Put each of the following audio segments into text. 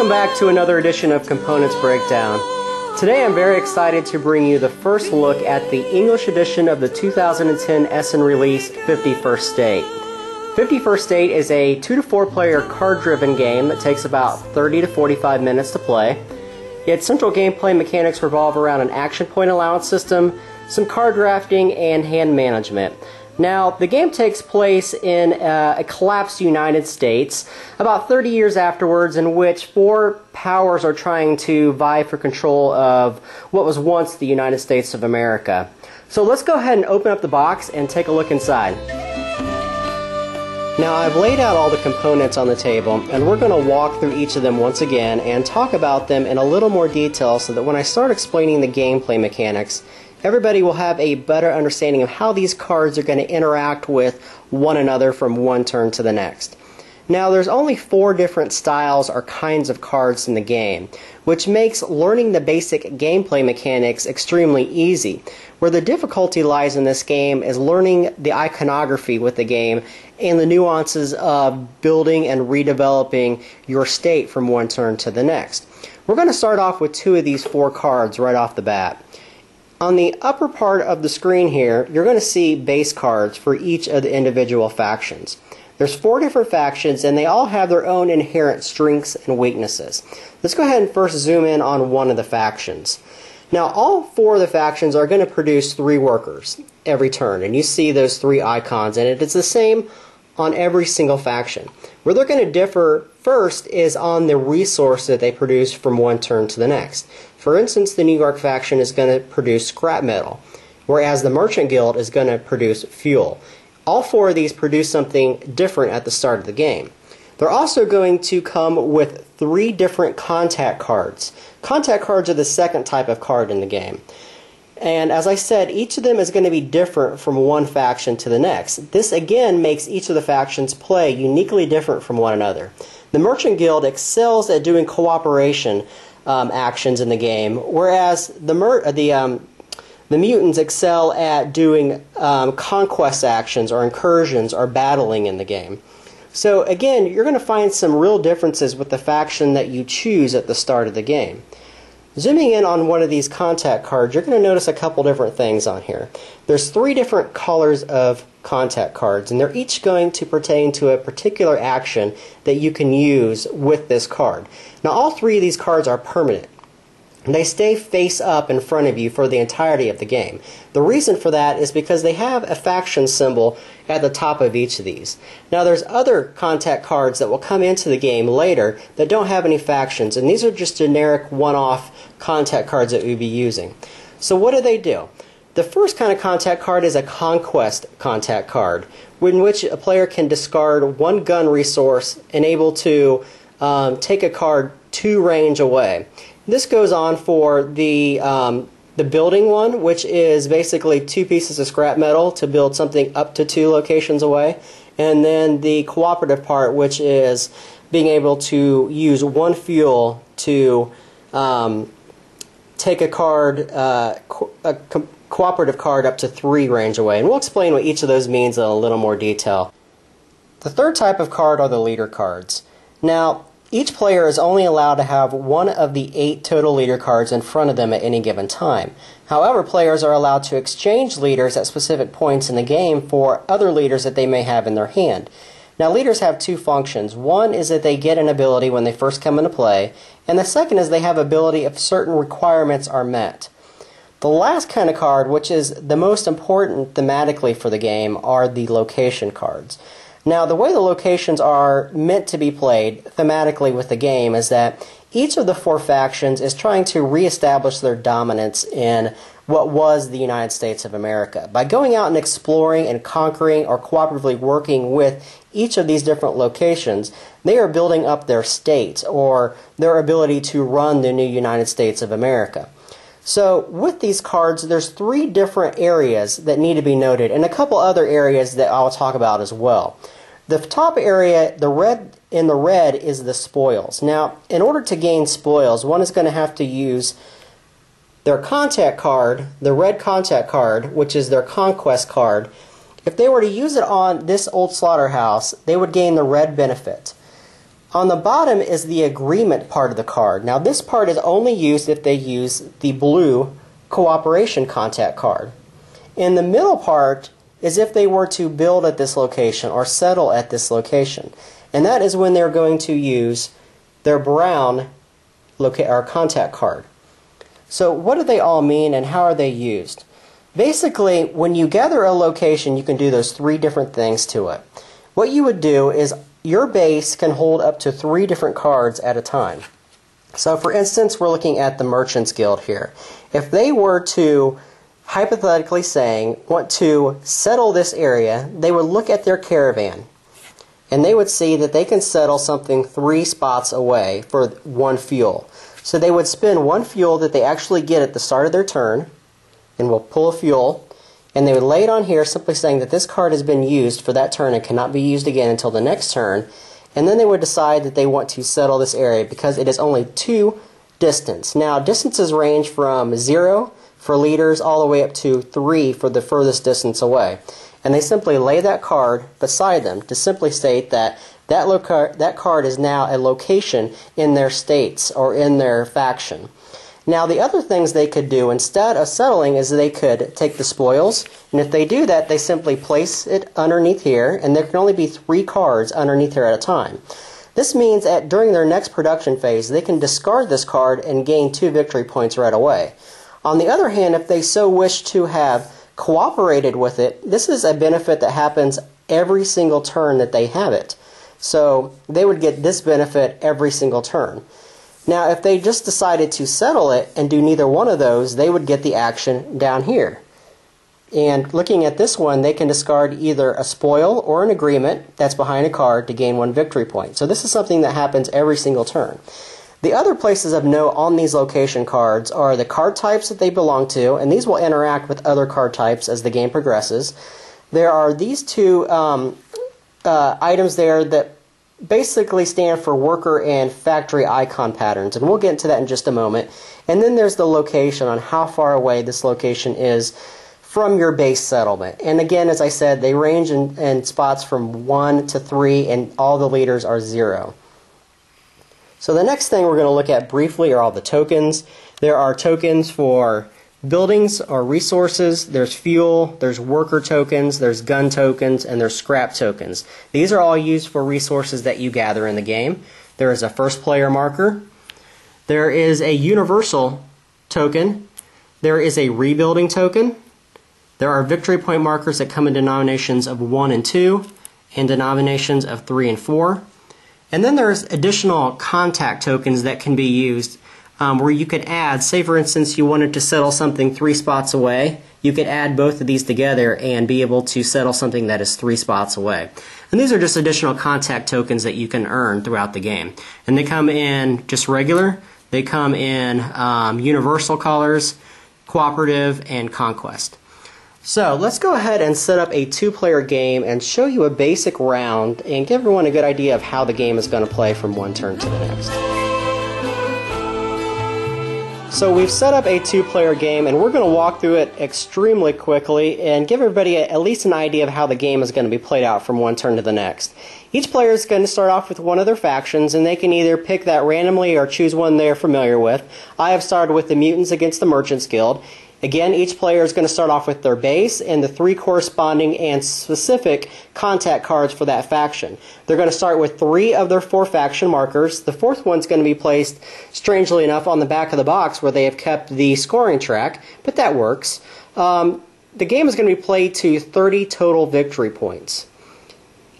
Welcome back to another edition of Components Breakdown. Today I'm very excited to bring you the first look at the English edition of the 2010 Essen release 51st State. 51st State is a 2 to 4 player card-driven game that takes about 30 to 45 minutes to play. Its central gameplay mechanics revolve around an action point allowance system, some card drafting, and hand management. Now, the game takes place in a collapsed United States about 30 years afterwards, in which 4 powers are trying to vie for control of what was once the United States of America. So let's go ahead and open up the box and take a look inside. Now, I've laid out all the components on the table, and we're going to walk through each of them once again and talk about them in a little more detail so that when I start explaining the gameplay mechanics, everybody will have a better understanding of how these cards are going to interact with one another from one turn to the next. Now, there's only 4 different styles or kinds of cards in the game, which makes learning the basic gameplay mechanics extremely easy. Where the difficulty lies in this game is learning the iconography with the game and the nuances of building and redeveloping your state from one turn to the next. We're going to start off with 2 of these 4 cards right off the bat. On the upper part of the screen here, you're going to see base cards for each of the individual factions. There's 4 different factions, and they all have their own inherent strengths and weaknesses. Let's go ahead and first zoom in on one of the factions. Now, all 4 of the factions are going to produce 3 workers every turn, and you see those 3 icons, and it's the same on every single faction. Where they're going to differ first is on the resource that they produce from one turn to the next. For instance, the New York faction is going to produce scrap metal, whereas the Merchant Guild is going to produce fuel. All 4 of these produce something different at the start of the game. They're also going to come with 3 different contact cards. Contact cards are the second type of card in the game. And as I said, each of them is going to be different from one faction to the next. This again makes each of the factions play uniquely different from one another. The Merchant Guild excels at doing cooperation actions in the game, whereas the mutants excel at doing conquest actions or incursions or battling in the game. So again, you're going to find some real differences with the faction that you choose at the start of the game. Zooming in on one of these contact cards, you're going to notice a couple different things on here. There's 3 different colors of contact cards, and they're each going to pertain to a particular action that you can use with this card. Now, all 3 of these cards are permanent. They stay face up in front of you for the entirety of the game. The reason for that is because they have a faction symbol at the top of each of these. Now, there's other contact cards that will come into the game later that don't have any factions, and these are just generic one-off contact cards that we'll be using. So what do? The first kind of contact card is a conquest contact card, in which a player can discard 1 gun resource and able to take a card 2 range away. This goes on for the building one, which is basically 2 pieces of scrap metal to build something up to 2 locations away. And then the cooperative part, which is being able to use 1 fuel to take a card, cooperative card up to 3 range away. And we'll explain what each of those means in a little more detail. The third type of card are the leader cards. Now, each player is only allowed to have 1 of the 8 total leader cards in front of them at any given time. However, players are allowed to exchange leaders at specific points in the game for other leaders that they may have in their hand. Now, leaders have 2 functions. One is that they get an ability when they first come into play, and the second is they have ability if certain requirements are met. The last kind of card, which is the most important thematically for the game, are the location cards. Now, the way the locations are meant to be played thematically with the game is that each of the 4 factions is trying to reestablish their dominance in what was the United States of America. By going out and exploring and conquering or cooperatively working with each of these different locations, they are building up their state or their ability to run the new United States of America. So with these cards, there's 3 different areas that need to be noted, and a couple other areas that I'll talk about as well. The top area, the red is the spoils. Now, in order to gain spoils, one is going to have to use their contact card, the red contact card, which is their conquest card. If they were to use it on this old slaughterhouse, they would gain the red benefit. On the bottom is the agreement part of the card. Now this part is only used if they use the blue cooperation contact card. In the middle part is if they were to build at this location or settle at this location. And that is when they're going to use their brown contact card. So what do they all mean and how are they used? Basically, when you gather a location, you can do those three different things to it. What you would do is your base can hold up to 3 different cards at a time. So for instance, we're looking at the Merchants Guild here. If they were to, hypothetically saying, want to settle this area, they would look at their caravan and they would see that they can settle something 3 spots away for 1 fuel. So they would spend 1 fuel that they actually get at the start of their turn, and we'll pull a fuel, and they would lay it on here simply saying that this card has been used for that turn and cannot be used again until the next turn, and then they would decide that they want to settle this area because it is only 2 distance. Now distances range from 0 for leaders all the way up to 3 for the furthest distance away. And they simply lay that card beside them to simply state that that card is now a location in their states or in their faction. Now the other things they could do instead of settling is they could take the spoils, and if they do that, they simply place it underneath here, and there can only be 3 cards underneath here at a time. This means that during their next production phase, they can discard this card and gain 2 victory points right away. On the other hand, if they so wish to have cooperated with it, this is a benefit that happens every single turn that they have it. So they would get this benefit every single turn. Now, if they just decided to settle it and do neither one of those, they would get the action down here. And looking at this one, they can discard either a spoil or an agreement that's behind a card to gain 1 victory point. So this is something that happens every single turn. The other places of note on these location cards are the card types that they belong to, and these will interact with other card types as the game progresses. There are these 2 items there that basically stand for worker and factory icon patterns, and we'll get into that in just a moment. And then there's the location on how far away this location is from your base settlement. And again, as I said, they range in spots from 1 to 3, and all the leaders are 0. So the next thing we're going to look at briefly are all the tokens. There are tokens for buildings or resources, there's fuel, there's worker tokens, there's gun tokens, and there's scrap tokens. These are all used for resources that you gather in the game. There is a first player marker. There is a universal token. There is a rebuilding token. There are victory point markers that come in denominations of 1 and 2 and denominations of 3 and 4. And then there's additional contact tokens that can be used where you could add, say for instance you wanted to settle something 3 spots away, you could add both of these together and be able to settle something that is 3 spots away. And these are just additional contact tokens that you can earn throughout the game. And they come in just regular, they come in universal colors, cooperative, and conquest. So let's go ahead and set up a 2-player game and show you a basic round and give everyone a good idea of how the game is going to play from one turn to the next. So we've set up a 2-player game, and we're going to walk through it extremely quickly and give everybody at least an idea of how the game is going to be played out from one turn to the next. Each player is going to start off with one of their factions, and they can either pick that randomly or choose one they're familiar with. I have started with the Mutants against the Merchants Guild. Again, each player is going to start off with their base and the 3 corresponding and specific contact cards for that faction. They're going to start with 3 of their 4 faction markers. The 4th one's going to be placed, strangely enough, on the back of the box where they have kept the scoring track, but that works. The game is going to be played to 30 total victory points.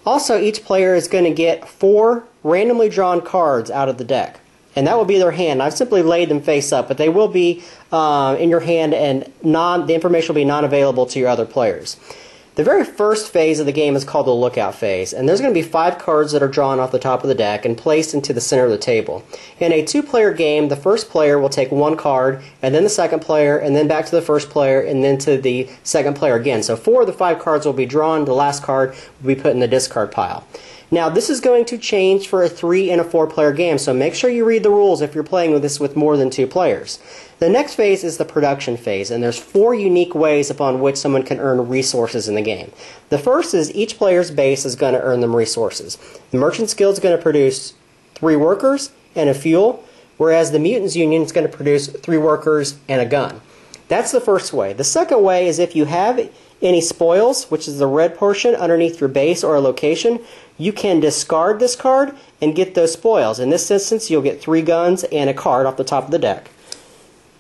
Also, each player is going to get 4 randomly drawn cards out of the deck. And that will be their hand. I've simply laid them face up, but they will be in your hand, and the information will be non-available to your other players. The very first phase of the game is called the lookout phase, and there's going to be 5 cards that are drawn off the top of the deck and placed into the center of the table. In a 2-player game, the first player will take 1 card, and then the second player, and then back to the first player, and then to the second player again. So 4 of the 5 cards will be drawn, the last card will be put in the discard pile. Now, this is going to change for a 3- and a 4-player game, so make sure you read the rules if you're playing with this with more than 2 players. The next phase is the production phase, and there's 4 unique ways upon which someone can earn resources in the game. The first is each player's base is going to earn them resources. The Merchants Guild is going to produce 3 workers and a fuel, whereas the Mutants Union is going to produce 3 workers and a gun. That's the first way. The second way is if you have any spoils, which is the red portion underneath your base or a location, you can discard this card and get those spoils. In this instance, you'll get 3 guns and a card off the top of the deck.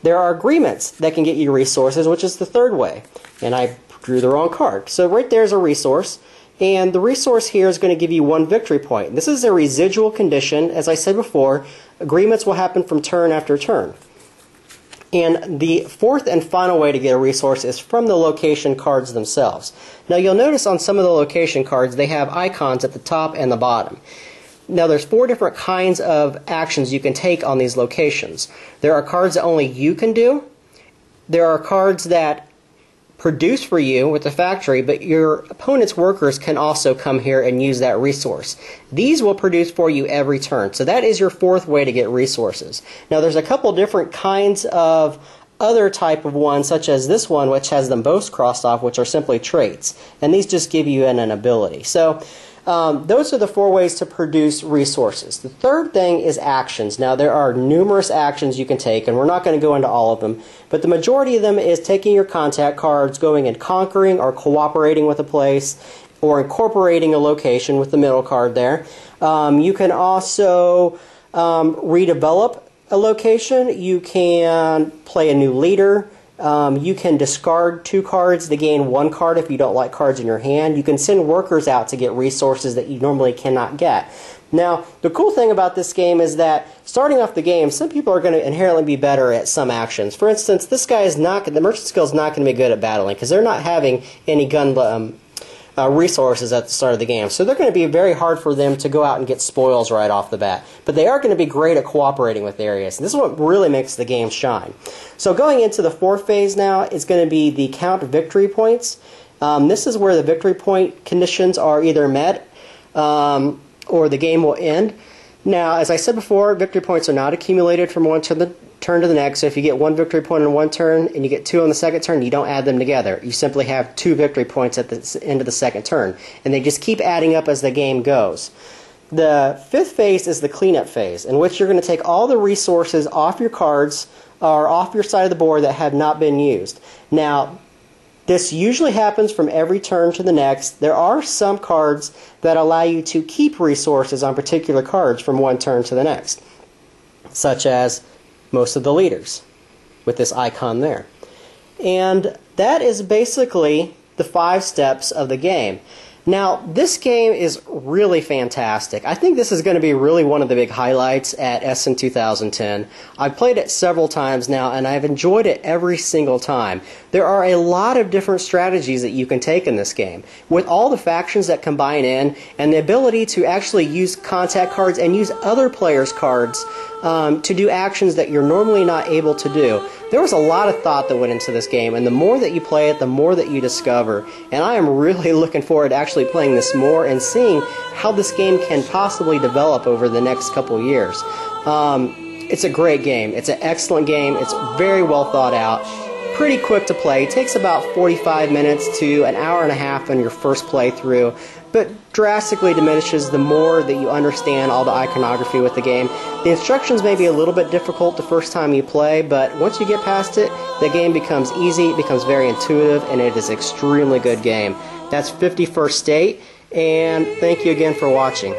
There are agreements that can get you resources, which is the third way. And I drew the wrong card. So right there is a resource. And the resource here is going to give you 1 victory point. This is a residual condition. As I said before, agreements will happen from turn after turn. And the fourth and final way to get a resource is from the location cards themselves. Now you'll notice on some of the location cards they have icons at the top and the bottom. Now there's 4 different kinds of actions you can take on these locations. There are cards that only you can do. There are cards that produce for you with the factory, but your opponent's workers can also come here and use that resource. These will produce for you every turn. So that is your 4th way to get resources. Now there's a couple different kinds of other type of ones, such as this one, which has them both crossed off, which are simply traits. And these just give you an ability. So those are the 4 ways to produce resources. The third thing is actions. Now there are numerous actions you can take, and we're not going to go into all of them, but the majority of them is taking your contact cards, going and conquering or cooperating with a place, or incorporating a location with the middle card there. You can also redevelop a location. You can play a new leader. You can discard 2 cards to gain 1 card if you don't like cards in your hand. You can send workers out to get resources that you normally cannot get. Now, the cool thing about this game is that starting off the game, some people are going to inherently be better at some actions. For instance, this guy is not, the merchant skill is not going to be good at battling because they're not having any gun resources at the start of the game. So they're going to be very hard for them to go out and get spoils right off the bat. But they are going to be great at cooperating with areas. And this is what really makes the game shine. So going into the 4th phase now is going to be the count victory points. This is where the victory point conditions are either met or the game will end. Now, as I said before, victory points are not accumulated from one turn to the next. So if you get 1 victory point in one turn and you get 2 on the second turn, you don't add them together. You simply have 2 victory points at the end of the second turn. And they just keep adding up as the game goes. The 5th phase is the cleanup phase, in which you're going to take all the resources off your cards or off your side of the board that have not been used. Now, this usually happens from every turn to the next. There are some cards that allow you to keep resources on particular cards from one turn to the next, such as most of the leaders with this icon there. And that is basically the 5 steps of the game. Now, this game is really fantastic. I think this is going to be really one of the big highlights at Essen 2010. I've played it several times now, and I've enjoyed it every single time. There are a lot of different strategies that you can take in this game. With all the factions that combine in, and the ability to actually use contact cards and use other players' cards to do actions that you're normally not able to do. There was a lot of thought that went into this game, and the more that you play it, the more that you discover. And I am really looking forward to actually playing this more and seeing how this game can possibly develop over the next couple years. It's a great game. It's an excellent game. It's very well thought out. Pretty quick to play. It takes about 45 minutes to an hour and a half on your first playthrough, but drastically diminishes the more that you understand all the iconography with the game. The instructions may be a little bit difficult the first time you play, but once you get past it, the game becomes easy, it becomes very intuitive, and it is an extremely good game. That's 51st State, and thank you again for watching.